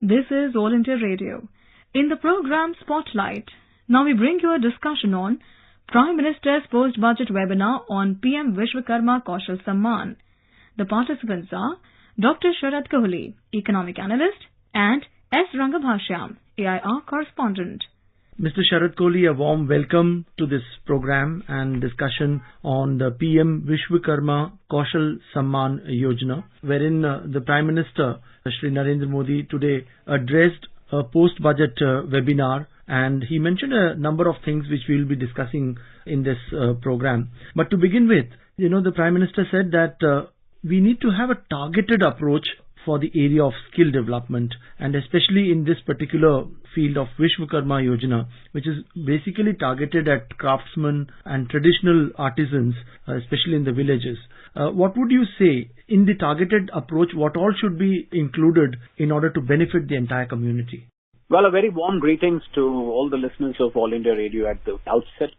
This is All India Radio. In the program Spotlight, now we bring you a discussion on Prime Minister's post-budget webinar on PM Vishwakarma Kaushal Samman. The participants are Dr. Sharad Kohli, Economic Analyst, and S. Rangabhashyam, AIR Correspondent. Mr. Sharad Kohli, a warm welcome to this program and discussion on the PM Vishwakarma Kaushal Samman Yojana, wherein the Prime Minister, Shri Narendra Modi, today addressed a post-budget webinar, and he mentioned a number of things which we will be discussing in this program. But to begin with, the Prime Minister said that we need to have a targeted approach for the area of skill development, and especially in this particular field of Vishwakarma Yojana, which is basically targeted at craftsmen and traditional artisans, especially in the villages. What would you say in the targeted approach, what all should be included in order to benefit the entire community? Well, a very warm greetings to all the listeners of All India Radio at the outset.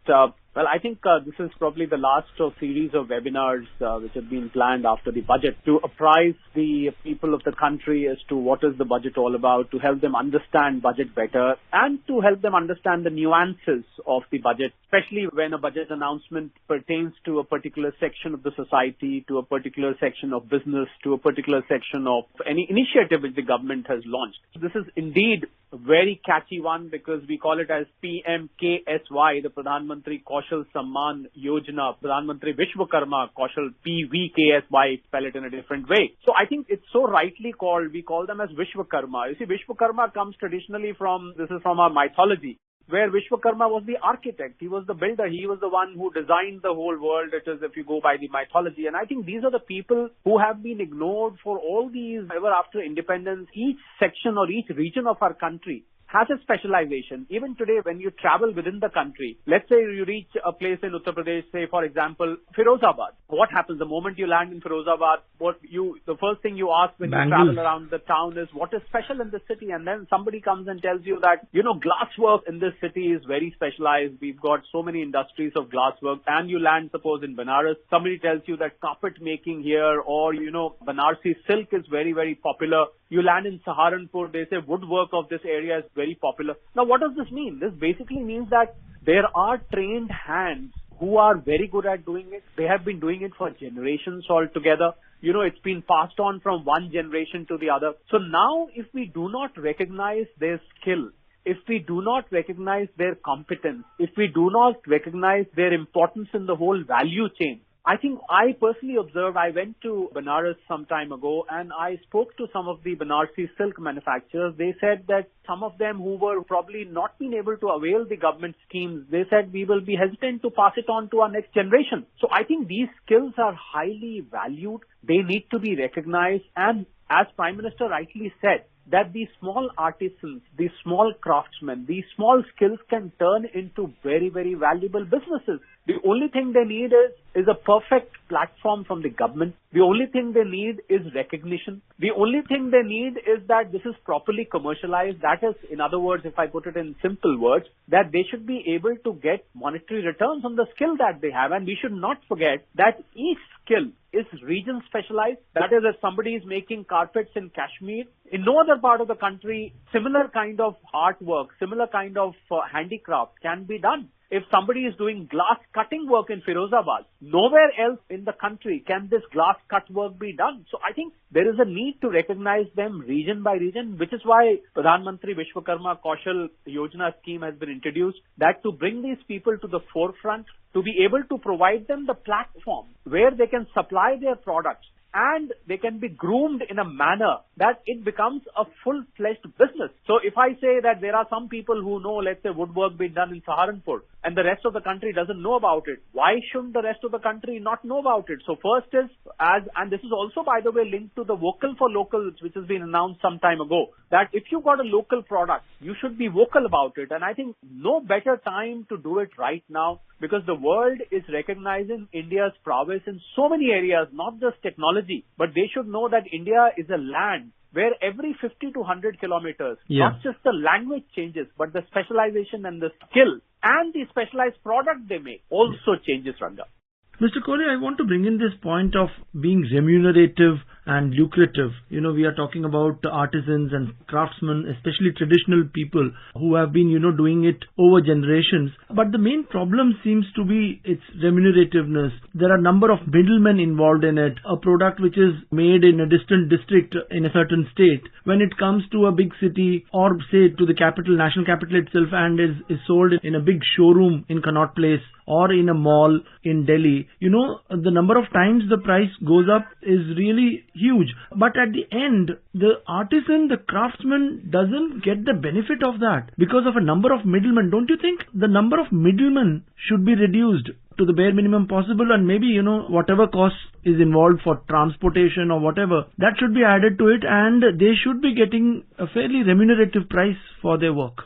Well, I think this is probably the last of series of webinars which have been planned after the budget to apprise the people of the country as to what is the budget all about, to help them understand budget better, and to help them understand the nuances of the budget, especially when a budget announcement pertains to a particular section of the society, to a particular section of business, to a particular section of any initiative which the government has launched. This is indeed a very catchy one because we call it as PMKSY, the Pradhan Mantri Kaushal Samman Yojana, Pradhan Mantri Vishwakarma Kaushal PVKSY, spell it in a different way. So I think it's so rightly called, we call them as Vishwakarma. You see, Vishwakarma comes traditionally from our mythology, where Vishwakarma was the architect, he was the builder, he was the one who designed the whole world, it is if you go by the mythology. And I think these are the people who have been ignored for all these, ever after independence. Each section or each region of our country has a specialization. Even today, when you travel within the country, let's say you reach a place in Uttar Pradesh, say for example, Firozabad. What happens the moment you land in Firozabad? The first thing you ask when you travel around the town is what is special in the city, and then somebody comes and tells you that, glasswork in this city is very specialized. We've got so many industries of glasswork. And you land, suppose in Benares, somebody tells you that carpet making here, or Banarsi silk is very, very popular. You land in Saharanpur, they say woodwork of this area is very popular. Now, what does this mean? This basically means that there are trained hands who are very good at doing it. They have been doing it for generations altogether. It's been passed on from one generation to the other. So now, if we do not recognize their skill, if we do not recognize their competence, if we do not recognize their importance in the whole value chain, I think I personally observed, I went to Benares some time ago and I spoke to some of the Banarsi silk manufacturers. They said that some of them who were probably not being able to avail the government schemes, they said we will be hesitant to pass it on to our next generation. So I think these skills are highly valued. They need to be recognized, and as Prime Minister rightly said, that these small artisans, these small craftsmen, these small skills can turn into very, very valuable businesses. The only thing they need is a perfect platform from the government. The only thing they need is recognition. The only thing they need is that this is properly commercialized. That is, in other words, if I put it in simple words, that they should be able to get monetary returns on the skill that they have. And we should not forget that each skill is region specialized. That is, if somebody is making carpets in Kashmir, in no other part of the country, similar kind of artwork, similar kind of handicraft can be done. If somebody is doing glass cutting work in Firozabad, nowhere else in the country can this glass cut work be done. So I think there is a need to recognize them region by region, which is why Pradhan Mantri Vishwakarma Kaushal Yojana scheme has been introduced, that to bring these people to the forefront, to be able to provide them the platform where they can supply their products and they can be groomed in a manner that it becomes a full-fledged business. So if I say that there are some people who know, let's say, woodwork being done in Saharanpur, and the rest of the country doesn't know about it, why shouldn't the rest of the country not know about it? So first is, and this is also, by the way, linked to the vocal for local, which has been announced some time ago, that if you got a local product, you should be vocal about it. And I think no better time to do it right now, because the world is recognizing India's prowess in so many areas, not just technology, but they should know that India is a land where every 50 to 100 kilometers, not just the language changes, but the specialization and the skill and the specialized product they make also changes, Ranga. Mr. Kohli, I want to bring in this point of being remunerative and lucrative. We are talking about artisans and craftsmen, especially traditional people who have been, doing it over generations. But the main problem seems to be its remunerativeness. There are a number of middlemen involved in it. A product which is made in a distant district in a certain state, when it comes to a big city or say to the capital, national capital itself, and is sold in a big showroom in Connaught Place or in a mall in Delhi, the number of times the price goes up is really huge. But at the end, the artisan, the craftsman doesn't get the benefit of that because of a number of middlemen. Don't you think the number of middlemen should be reduced to the bare minimum possible, and maybe, whatever cost is involved for transportation or whatever, that should be added to it, and they should be getting a fairly remunerative price for their work?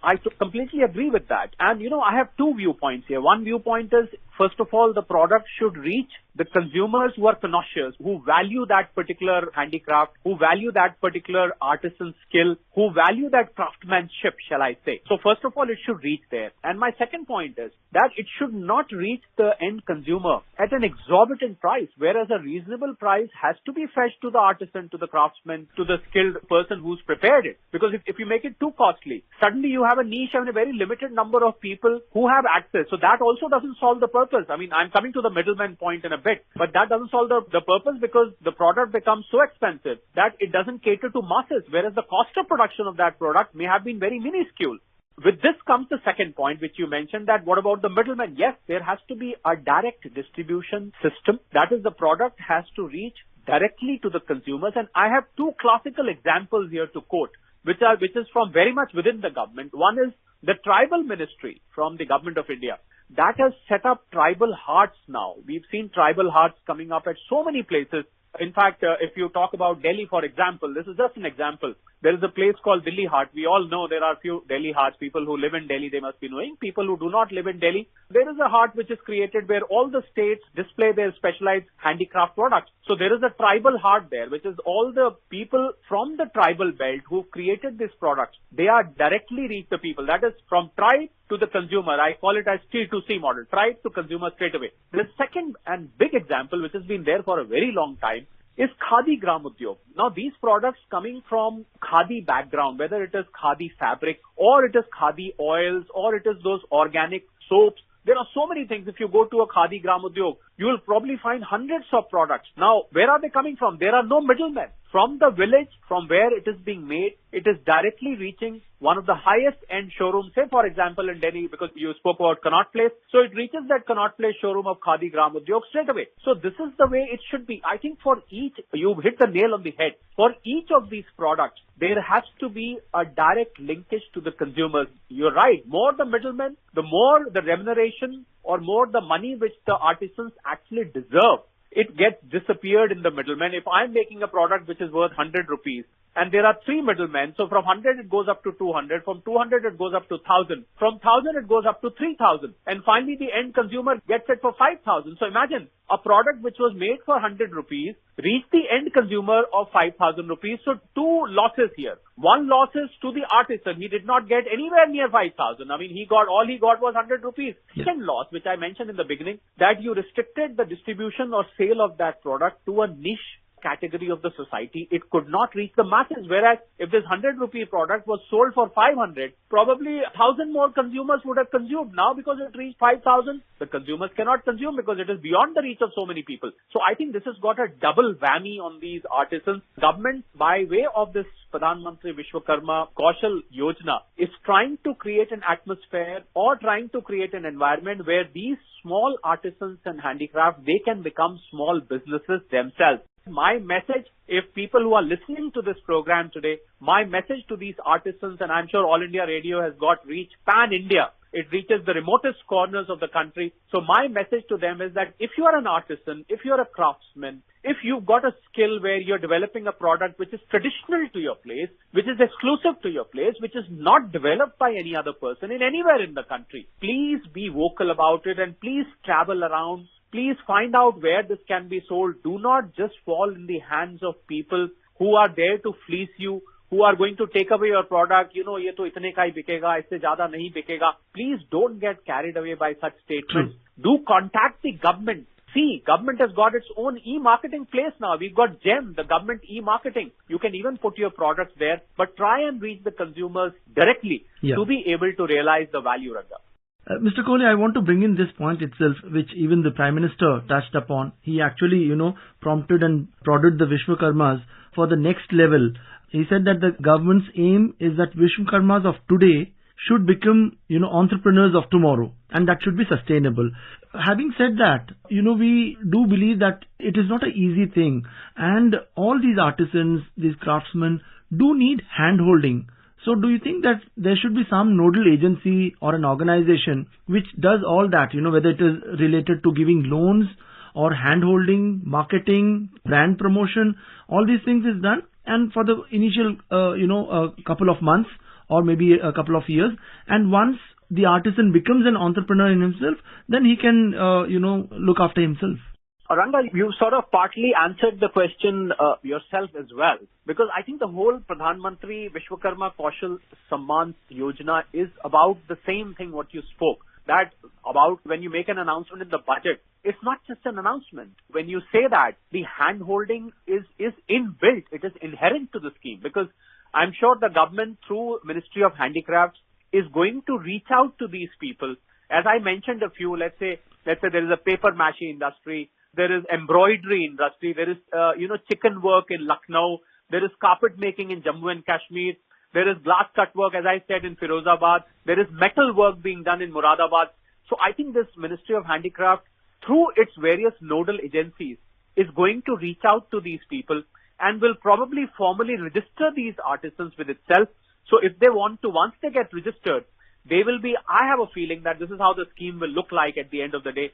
I completely agree with that. And, I have two viewpoints here. One viewpoint is, first of all, the product should reach the consumers who are connoisseurs, who value that particular handicraft, who value that particular artisan skill, who value that craftsmanship, shall I say. So first of all, it should reach there. And my second point is that it should not reach the end consumer at an exorbitant price, whereas a reasonable price has to be fetched to the artisan, to the craftsman, to the skilled person who's prepared it. Because if you make it too costly, suddenly you have a niche and a very limited number of people who have access. So that also doesn't solve the purpose. I mean, I'm coming to the middleman point in a bit, but that doesn't solve the purpose, because the product becomes so expensive that it doesn't cater to masses, whereas the cost of production of that product may have been very minuscule. With this comes the second point which you mentioned, that what about the middleman? Yes, there has to be a direct distribution system. That is, the product has to reach directly to the consumers. And I have two classical examples here to quote, which is from very much within the government. One is the tribal ministry from the government of India. That has set up tribal hearts now. We've seen tribal hearts coming up at so many places. In fact, if you talk about Delhi, for example, this is just an example. There is a place called Delhi Heart. We all know there are few Delhi Hearts. People who live in Delhi, they must be knowing. People who do not live in Delhi, there is a heart which is created where all the states display their specialized handicraft products. So there is a tribal heart there, which is all the people from the tribal belt who created this product. They are directly reach the people. That is from tribe to the consumer. I call it as T2C model, tribe to consumer straight away. The second and big example, which has been there for a very long time, is Khadi Gram Udyog. Now, these products coming from Khadi background, whether it is Khadi fabric or it is Khadi oils or it is those organic soaps, there are so many things. If you go to a Khadi Gram Udyog, you will probably find hundreds of products. Now, where are they coming from? There are no middlemen. From the village, from where it is being made, it is directly reaching one of the highest end showrooms, say for example in Delhi, because you spoke about Connaught Place. So it reaches that Connaught Place showroom of Khadi Gram Udyog straight away. So this is the way it should be. I think for each, you've hit the nail on the head. For each of these products, there has to be a direct linkage to the consumers. You're right. More the middlemen, the more the remuneration or more the money which the artisans actually deserve, it gets disappeared in the middleman. If I'm making a product which is worth 100 rupees and there are three middlemen, so from 100 it goes up to 200, from 200 it goes up to 1000, from 1000 it goes up to 3000, and finally the end consumer gets it for 5000. So imagine a product which was made for 100 rupees reached the end consumer of 5000 rupees. So two losses here. One loss is to the artisan. He did not get anywhere near 5000. I mean, all he got was 100 rupees. Yeah. Second loss, which I mentioned in the beginning, that you restricted the distribution or sale of that product to a niche category of the society. It could not reach the masses. Whereas if this 100 rupee product was sold for 500, probably 1000 more consumers would have consumed. Now because it reached 5000, the consumers cannot consume because it is beyond the reach of so many people. So I think this has got a double whammy on these artisans. Government, by way of this Pradhan Mantri Vishwakarma Kaushal Yojana, is trying to create an atmosphere or trying to create an environment where these small artisans and handicraft, they can become small businesses themselves. My message, if people who are listening to this program today, my message to these artisans, and I'm sure All India Radio has got reach pan-India. It reaches the remotest corners of the country. So my message to them is that if you are an artisan, if you're a craftsman, if you've got a skill where you're developing a product which is traditional to your place, which is exclusive to your place, which is not developed by any other person in anywhere in the country, please be vocal about it and please travel around. Please find out where this can be sold. Do not just fall in the hands of people who are there to fleece you, who are going to take away your product. You know, ye to itne ka hi bikega, isse zyada nahi bikega. Please don't get carried away by such statements. Do contact the government. see, government has got its own e-marketing place now. We've got GEM, the government e-marketing. You can even put your products there, but try and reach the consumers directly to be able to realize the value, Ranga. Mr. Kohli, I want to bring in this point itself, which even the Prime Minister touched upon. He actually, prompted and prodded the Vishwakarmas for the next level. He said that the government's aim is that Vishwakarmas of today should become, entrepreneurs of tomorrow, and that should be sustainable. Having said that, we do believe that it is not an easy thing, and all these artisans, these craftsmen do need hand-holding. So do you think that there should be some nodal agency or an organization which does all that, whether it is related to giving loans or hand-holding, marketing, brand promotion, all these things is done, and for the initial, a couple of months or maybe a couple of years, and once the artisan becomes an entrepreneur in himself, then he can, look after himself. Ranga, you sort of partly answered the question yourself as well, because I think the whole Pradhan Mantri Vishwakarma Kaushal Samman Yojana is about the same thing what you spoke, that about when you make an announcement in the budget, it's not just an announcement. When you say that, the hand-holding is inbuilt, it is inherent to the scheme, because I'm sure the government through Ministry of Handicrafts is going to reach out to these people. As I mentioned a few, let's say there is a paper mache industry, there is embroidery industry, there is, chicken work in Lucknow, there is carpet making in Jammu and Kashmir, there is glass cut work, as I said, in Firozabad, there is metal work being done in Muradabad. So I think this Ministry of Handicraft, through its various nodal agencies, is going to reach out to these people and will probably formally register these artisans with itself. So if they want to, once they get registered, they will be, I have a feeling that this is how the scheme will look like at the end of the day,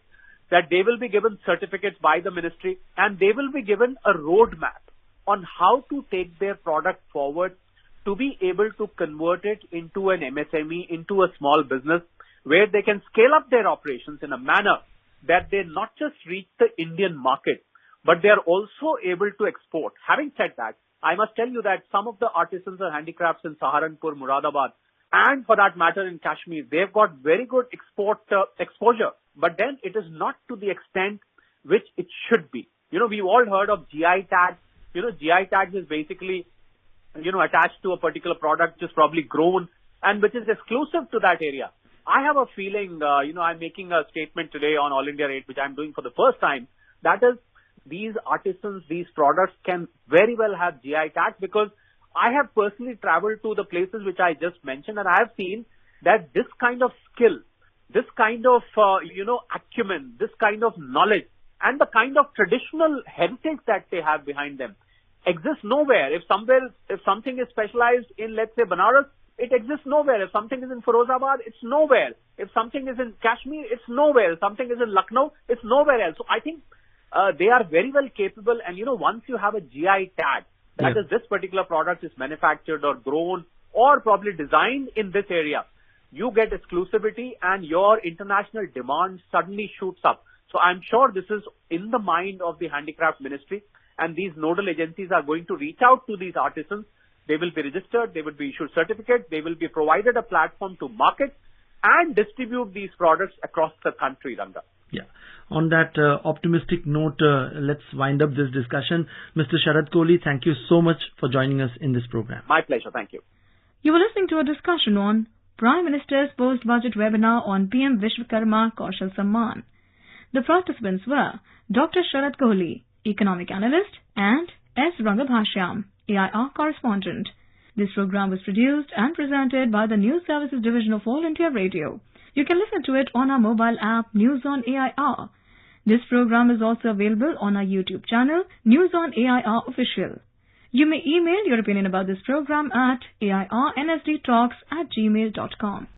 that they will be given certificates by the ministry and they will be given a roadmap on how to take their product forward to be able to convert it into an MSME, into a small business where they can scale up their operations in a manner that they not just reach the Indian market, but they are also able to export. Having said that, I must tell you that some of the artisans and handicrafts in Saharanpur, Muradabad, and for that matter in Kashmir, they've got very good export exposure. But then it is not to the extent which it should be. We've all heard of GI tags. GI tags is basically, attached to a particular product which is probably grown and which is exclusive to that area. I have a feeling, I'm making a statement today on All India Radio, which I'm doing for the first time. That is, these artisans, these products can very well have GI tags, because I have personally traveled to the places which I just mentioned, and I have seen that this kind of skill, this kind of, acumen, this kind of knowledge, and the kind of traditional heritage that they have behind them exists nowhere. If something is specialized in, let's say, Banaras, it exists nowhere. If something is in Firozabad, it's nowhere. If something is in Kashmir, it's nowhere. If something is in Lucknow, it's nowhere else. So I think they are very well capable, and once you have a GI tag, that is, this particular product is manufactured or grown or probably designed in this area, you get exclusivity and your international demand suddenly shoots up. So I'm sure this is in the mind of the Handicraft Ministry, and these nodal agencies are going to reach out to these artisans. They will be registered, they will be issued certificates, they will be provided a platform to market and distribute these products across the country, Ranga. Yeah. On that optimistic note, let's wind up this discussion. Mr. Sharad Kohli, thank you so much for joining us in this program. My pleasure. Thank you. You were listening to a discussion on Prime Minister's post-budget webinar on PM Vishwakarma Kaushal Samman. The participants were Dr. Sharad Kohli, Economic Analyst, and S. Rangabhashyam, AIR Correspondent. This program was produced and presented by the News Services Division of All India Radio. You can listen to it on our mobile app News on AIR. This program is also available on our YouTube channel News on AIR Official. You may email your opinion about this program at airnsdtalks@gmail.com.